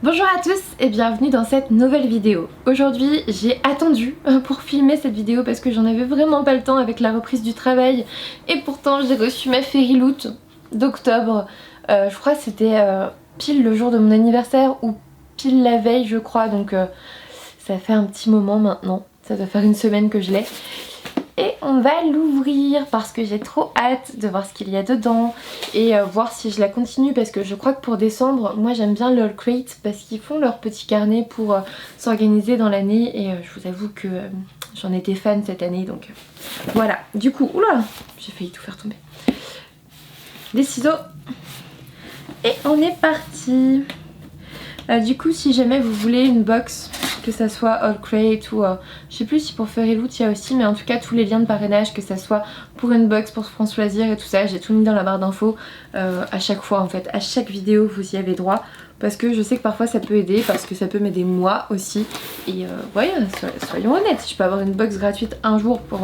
Bonjour à tous et bienvenue dans cette nouvelle vidéo. Aujourd'hui j'ai attendu pour filmer cette vidéo parce que j'en avais vraiment pas le temps avec la reprise du travail et pourtant j'ai reçu ma Fairyloot d'octobre. Je crois que c'était pile le jour de mon anniversaire ou pile la veille je crois, donc ça fait un petit moment maintenant, ça doit faire une semaine que je l'ai. Et on va l'ouvrir parce que j'ai trop hâte de voir ce qu'il y a dedans et voir si je la continue, parce que je crois que pour décembre, moi j'aime bien le Haul Crate parce qu'ils font leur petit carnet pour s'organiser dans l'année et je vous avoue que j'en étais fan cette année, donc voilà. Du coup, oula, j'ai failli tout faire tomber. Des ciseaux et on est parti. Du coup, si jamais vous voulez une box, que ça soit Haul Crate ou je sais plus si pour Fairyloot il y a aussi, mais en tout cas tous les liens de parrainage, que ça soit pour une box, pour France Loisirs et tout ça, j'ai tout mis dans la barre d'infos à chaque fois en fait, à chaque vidéo vous y avez droit, parce que je sais que parfois ça peut aider, parce que ça peut m'aider moi aussi, et ouais, soyons honnêtes, si je peux avoir une box gratuite un jour pour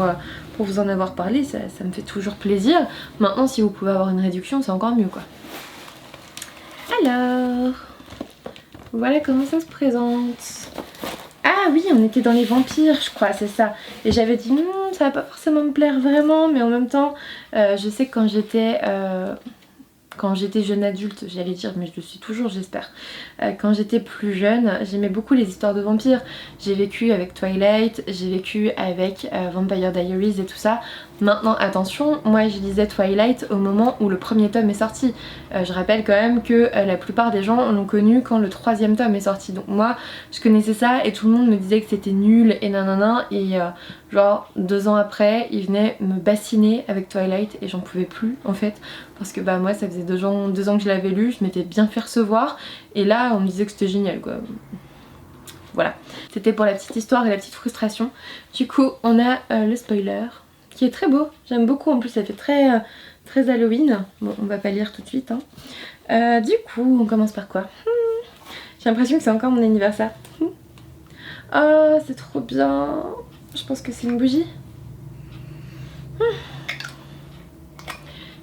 vous en avoir parlé, ça me fait toujours plaisir. Maintenant si vous pouvez avoir une réduction c'est encore mieux quoi. Alors, voilà comment ça se présente. Ah oui, on était dans les vampires je crois, c'est ça. Et j'avais dit ça va pas forcément me plaire vraiment, mais en même temps je sais que quand j'étais jeune adulte, j'allais dire, mais je le suis toujours j'espère, quand j'étais plus jeune, j'aimais beaucoup les histoires de vampires. J'ai vécu avec Twilight, j'ai vécu avec Vampire Diaries et tout ça. Maintenant attention, moi je lisais Twilight au moment où le premier tome est sorti. Je rappelle quand même que la plupart des gens l'ont connu quand le troisième tome est sorti. Donc moi je connaissais ça et tout le monde me disait que c'était nul et nanana, et genre 2 ans après ils venaient me bassiner avec Twilight et j'en pouvais plus en fait, parce que bah moi ça faisait 2 ans que je l'avais lu, je m'étais bien fait recevoir et là on me disait que c'était génial quoi. Voilà, c'était pour la petite histoire et la petite frustration. Du coup on a le spoiler qui est très beau, j'aime beaucoup, en plus ça fait très Halloween. Bon, on va pas lire tout de suite hein. Du coup on commence par quoi? J'ai l'impression que c'est encore mon anniversaire. Oh c'est trop bien. Je pense que c'est une bougie.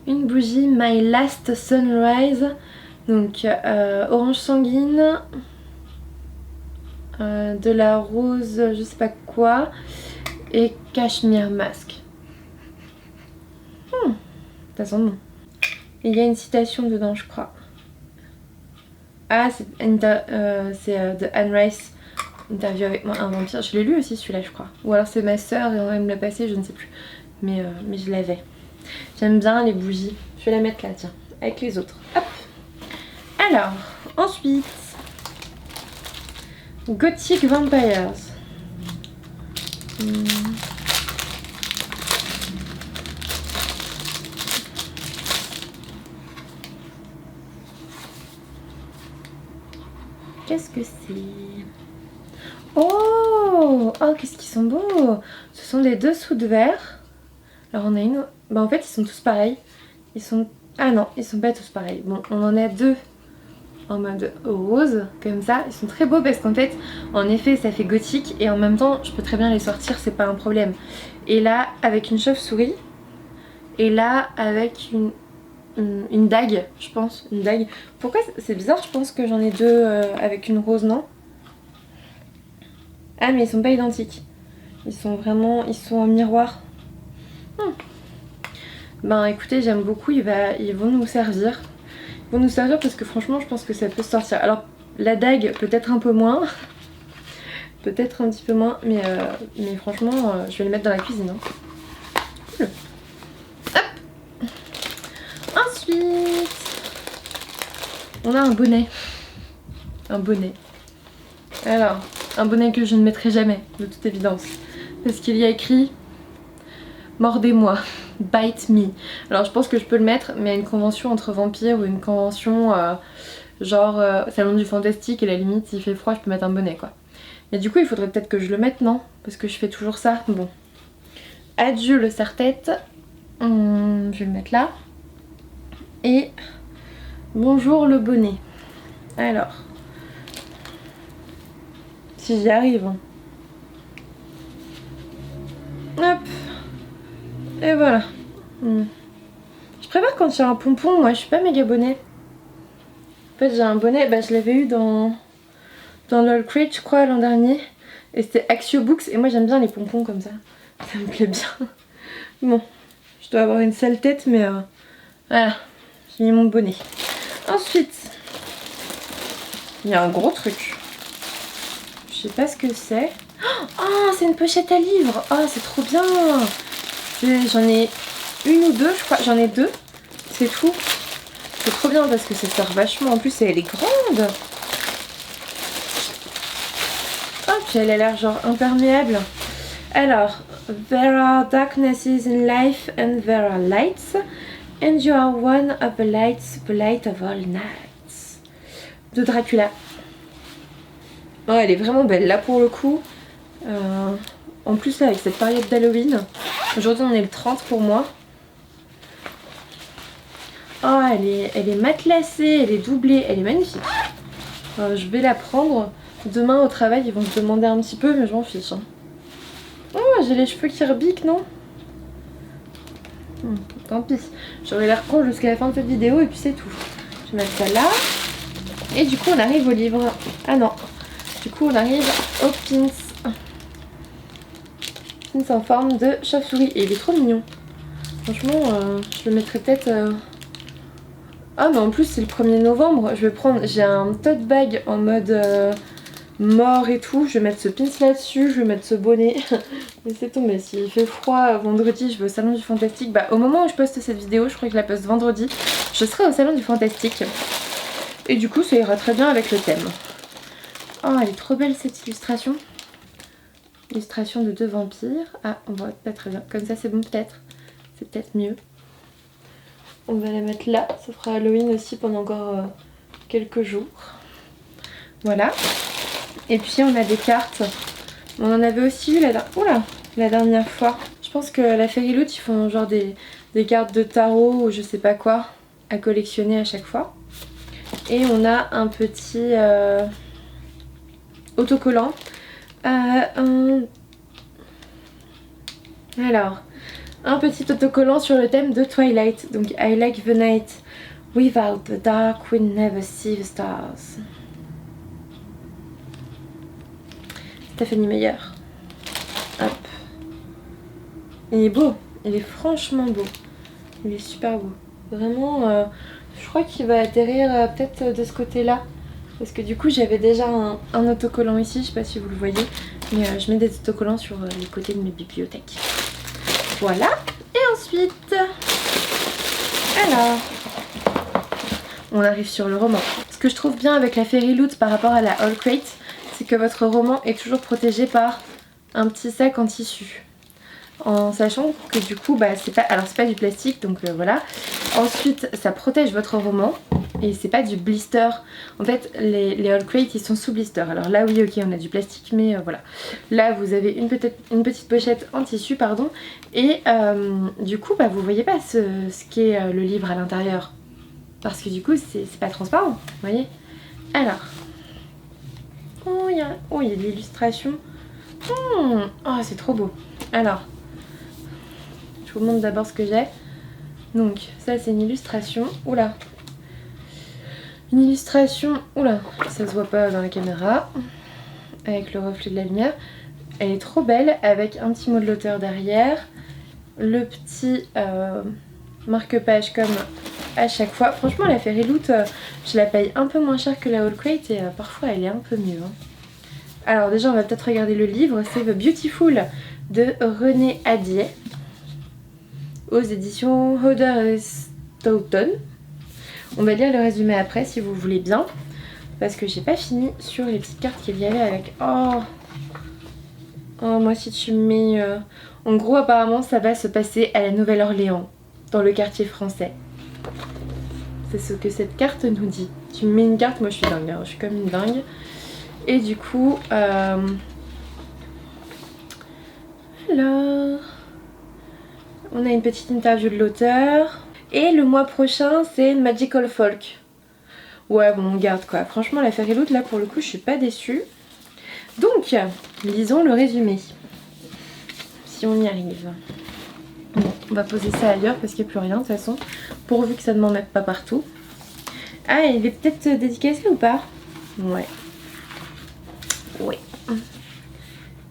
Une bougie My Last Sunrise. Donc orange sanguine, de la rose je sais pas quoi, et cashmere mask. Ça sent bon. Il y a une citation dedans je crois. Ah c'est de Anne Rice, Interview avec moi un vampire. Je l'ai lu aussi celui-là je crois. Ou alors c'est ma soeur et elle me l'a passé, je ne sais plus. Mais je l'avais. J'aime bien les bougies. Je vais la mettre là tiens, avec les autres. Hop. Alors, ensuite, Gothic Vampires. Qu'est-ce que c'est? Oh, qu'est-ce qu'ils sont beaux! Ce sont des dessous de verre. Alors on a une... Bah en fait ils sont tous pareils. Ils sont... Ah non, ils sont pas tous pareils. Bon, on en a 2 en mode rose, comme ça. Ils sont très beaux parce qu'en fait, en effet, ça fait gothique et en même temps, je peux très bien les sortir, c'est pas un problème. Et là, avec une chauve-souris. Et là, avec une dague, je pense. Une dague. Pourquoi? C'est bizarre, je pense que j'en ai 2 avec une rose, non? Ah, mais ils sont pas identiques. Ils sont vraiment... Ils sont en miroir. Ben écoutez, j'aime beaucoup, ils vont nous servir. Ils vont nous servir parce que franchement je pense que ça peut se sortir. Alors la dague peut-être un peu moins. Peut-être un petit peu moins, mais franchement je vais les mettre dans la cuisine hein. Cool. Hop. Ensuite on a un bonnet. Un bonnet. Alors, un bonnet que je ne mettrai jamais, de toute évidence. Parce qu'il y a écrit mordez-moi, bite me. Alors je pense que je peux le mettre, mais à une convention entre vampires ou une convention genre salon du fantastique, et la limite s'il fait froid je peux mettre un bonnet quoi. Mais du coup il faudrait peut-être que je le mette, non? Parce que je fais toujours ça. Bon. Adieu le serre-tête. Je vais le mettre là. Et bonjour le bonnet. Alors. Si j'y arrive. Hop. Et voilà. Je préfère quand il y a un pompon, moi je suis pas méga bonnet. En fait j'ai un bonnet, bah je l'avais eu dans dans le Crate, je crois, l'an dernier. Et c'était Axio Books. Et moi, j'aime bien les pompons comme ça. Ça me plaît bien. Bon, je dois avoir une sale tête, mais voilà. J'ai mis mon bonnet. Ensuite, il y a un gros truc. Je sais pas ce que c'est. Oh, c'est une pochette à livres. Oh, c'est trop bien. J'en ai une ou deux, je crois. J'en ai deux. C'est tout. C'est trop bien parce que ça sert vachement. En plus, elle est grande. Oh, puis elle a l'air genre imperméable. Alors, there are darknesses in life and there are lights. And you are one of the lights, the light of all nights. De Dracula. Oh, elle est vraiment belle là pour le coup. En plus là avec cette période d'Halloween. Aujourd'hui on est le 30 pour moi. Oh, elle est matelassée, elle est doublée, elle est magnifique. Je vais la prendre. Demain au travail ils vont se demander un petit peu mais je m'en fiche. Oh, j'ai les cheveux qui rebiquent, non? Tant pis. J'aurai l'air con jusqu'à la fin de cette vidéo et puis c'est tout. Je vais mettre ça là. Et du coup on arrive au livre. Ah non. Du coup on arrive au pins. Pins en forme de chauve-souris. Et il est trop mignon. Franchement, je le mettrai peut-être... Ah mais en plus c'est le 1er novembre. Je vais prendre... J'ai un tote bag en mode mort et tout. Je vais mettre ce pins là-dessus. Je vais mettre ce bonnet. Mais c'est tout. Mais s'il fait froid vendredi, je vais au salon du Fantastique. Bah au moment où je poste cette vidéo, je crois que je la poste vendredi, je serai au salon du Fantastique. Et du coup ça ira très bien avec le thème. Oh, elle est trop belle cette illustration. Illustration de 2 vampires. Ah, on voit pas très bien. Comme ça, c'est bon peut-être. C'est peut-être mieux. On va la mettre là. Ça fera Halloween aussi pendant encore quelques jours. Voilà. Et puis, on a des cartes. On en avait aussi eu la dernière fois. Je pense que la Fairy Loot, ils font genre des cartes de tarot ou je sais pas quoi à collectionner à chaque fois. Et on a un petit... autocollant. Alors, un petit autocollant sur le thème de Twilight. Donc, I like the night. Without the dark, we never see the stars. Stéphanie Meyer. Hop. Il est beau. Il est franchement beau. Il est super beau. Vraiment, je crois qu'il va atterrir peut-être de ce côté-là. Parce que du coup j'avais déjà un autocollant ici, je sais pas si vous le voyez, mais je mets des autocollants sur les côtés de mes bibliothèques. Voilà, et ensuite, alors, on arrive sur le roman. Ce que je trouve bien avec la Fairy Loot par rapport à la Haul Crate, c'est que votre roman est toujours protégé par un petit sac en tissu. En sachant que du coup, bah, c'est pas du plastique, donc voilà. Ensuite, ça protège votre roman. Et c'est pas du blister. En fait, les Haul Crate, ils sont sous blister. Alors là, oui, ok, on a du plastique, mais voilà. Là, vous avez une petite pochette en tissu, pardon. Et du coup, bah, vous voyez pas ce qu'est le livre à l'intérieur. Parce que du coup, c'est pas transparent, vous voyez. Alors. Oh, il y a de l'illustration. Oh, c'est trop beau. Alors. Je vous montre d'abord ce que j'ai. Donc, ça, c'est une illustration. Oula. Une illustration, oula, ça se voit pas dans la caméra, avec le reflet de la lumière. Elle est trop belle, avec un petit mot de l'auteur derrière, le petit marque-page comme à chaque fois. Franchement, la Fairy Loot, je la paye un peu moins cher que la Haul Crate et parfois elle est un peu mieux. Alors déjà, on va peut-être regarder le livre, c'est The Beautiful de René Adier, aux éditions Hodder Stoughton. On va lire le résumé après si vous voulez bien. Parce que j'ai pas fini sur les petites cartes qu'il y avait avec... Oh, moi si tu mets... En gros apparemment ça va se passer à la Nouvelle-Orléans. Dans le quartier français. C'est ce que cette carte nous dit. Tu me mets une carte, moi je suis dingue. Hein. Je suis comme une dingue. Et du coup... Alors... On a une petite interview de l'auteur... Et le mois prochain, c'est Magical Folk. Ouais, bon, on garde quoi. Franchement, la Fairy Loot, là, pour le coup, je suis pas déçue. Donc, lisons le résumé. Si on y arrive. Bon, on va poser ça ailleurs parce qu'il n'y a plus rien, de toute façon. Pourvu que ça ne m'en mette pas partout. Ah, il est peut-être dédicacé ou pas? Ouais.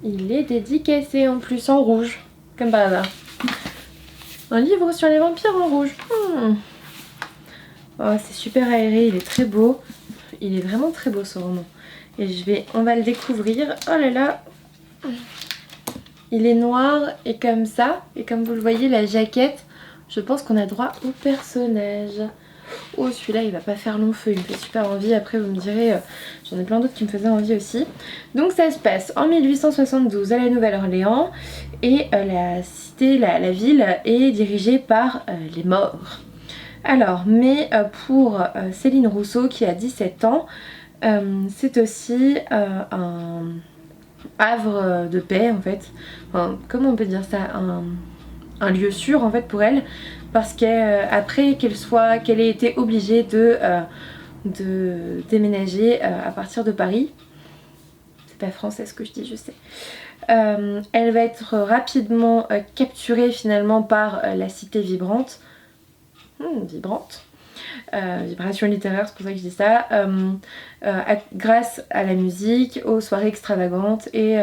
Il est dédicacé en plus en rouge, comme par hasard. Un livre sur les vampires en rouge. Oh, c'est super aéré, il est très beau. Il est vraiment très beau ce roman. Et on va le découvrir. Oh là là. Il est noir et comme ça. Et comme vous le voyez, la jaquette, je pense qu'on a droit au personnage. Oh, celui-là, il va pas faire long feu. Il me fait super envie. Après, vous me direz, j'en ai plein d'autres qui me faisaient envie aussi. Donc ça se passe en 1872 à la Nouvelle-Orléans. Et la cité, la ville est dirigée par les morts. Alors, mais pour Céline Rousseau qui a 17 ans, c'est aussi un havre de paix en fait. Enfin, comment on peut dire ça, un lieu sûr en fait pour elle, parce qu'après qu'elle ait été obligée de déménager à partir de Paris. C'est pas français ce que je dis, je sais. Elle va être rapidement capturée finalement par la cité vibrante. Vibrante. Vibration littéraire, c'est pour ça que je dis ça, grâce à la musique, aux soirées extravagantes et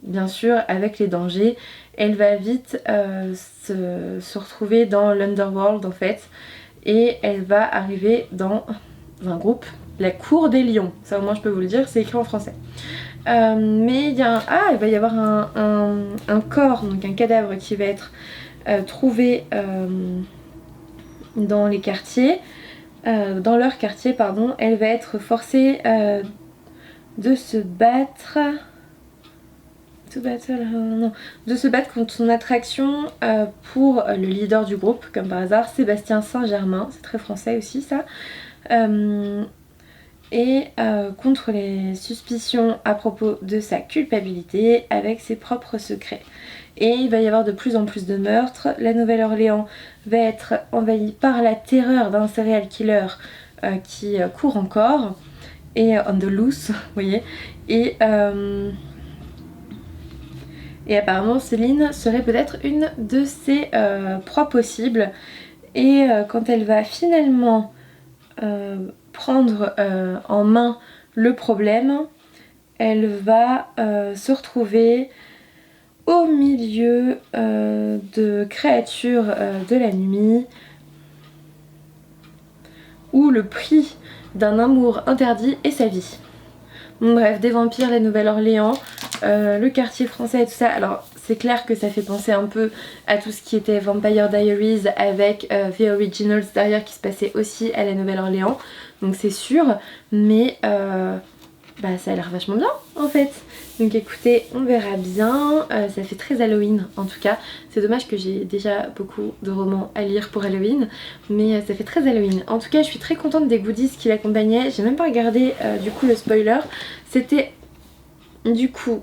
bien sûr avec les dangers, elle va vite se retrouver dans l'underworld en fait, et elle va arriver dans un groupe, la Cour des Lions, ça au moins je peux vous le dire, c'est écrit en français. Mais il va y avoir un corps, donc un cadavre qui va être trouvé dans les quartiers, dans leur quartier pardon. Elle va être forcée de se battre contre son attraction pour le leader du groupe, comme par hasard, Sébastien Saint-Germain, c'est très français aussi ça, et contre les suspicions à propos de sa culpabilité avec ses propres secrets. Et il va y avoir de plus en plus de meurtres. La Nouvelle-Orléans va être envahie par la terreur d'un serial killer qui court encore, et on the loose, vous voyez. Et apparemment Céline serait peut-être une de ses proies possibles. Et quand elle va finalement prendre en main le problème, elle va se retrouver au milieu de créatures de la nuit, où le prix d'un amour interdit est sa vie. Bon, bref, des vampires, la Nouvelle-Orléans, le quartier français et tout ça. Alors c'est clair que ça fait penser un peu à tout ce qui était Vampire Diaries avec The Originals derrière qui se passait aussi à la Nouvelle-Orléans, donc c'est sûr, mais ça a l'air vachement bien en fait. Donc écoutez, on verra bien. Ça fait très Halloween en tout cas. C'est dommage que j'ai déjà beaucoup de romans à lire pour Halloween, mais ça fait très Halloween. En tout cas, je suis très contente des goodies qui l'accompagnaient. J'ai même pas regardé du coup le spoiler. C'était du coup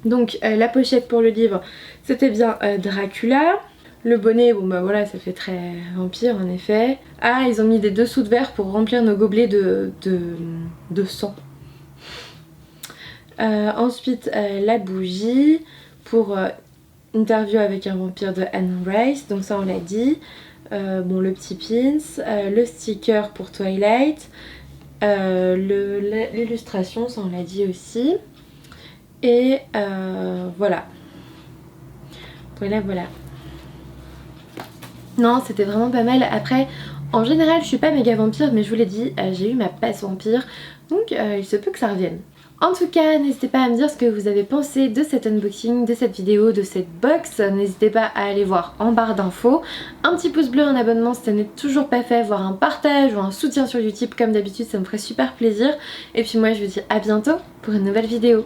donc la pochette pour le livre, c'était bien Dracula. Le bonnet, bon bah voilà, ça fait très vampire en effet. Ah, ils ont mis des dessous de verre pour remplir nos gobelets de sang. Ensuite, la bougie pour interview avec un vampire de Anne Rice, donc ça on l'a dit. Bon, le petit pins, le sticker pour Twilight, l'illustration, ça on l'a dit aussi. Et voilà. Voilà. Non, c'était vraiment pas mal. Après, en général, je suis pas méga vampire, mais je vous l'ai dit, j'ai eu ma passe vampire, donc il se peut que ça revienne. En tout cas, n'hésitez pas à me dire ce que vous avez pensé de cet unboxing, de cette vidéo, de cette box. N'hésitez pas à aller voir en barre d'infos. Un petit pouce bleu, un abonnement si ça n'est toujours pas fait, voire un partage ou un soutien sur YouTube comme d'habitude, ça me ferait super plaisir. Et puis moi, je vous dis à bientôt pour une nouvelle vidéo.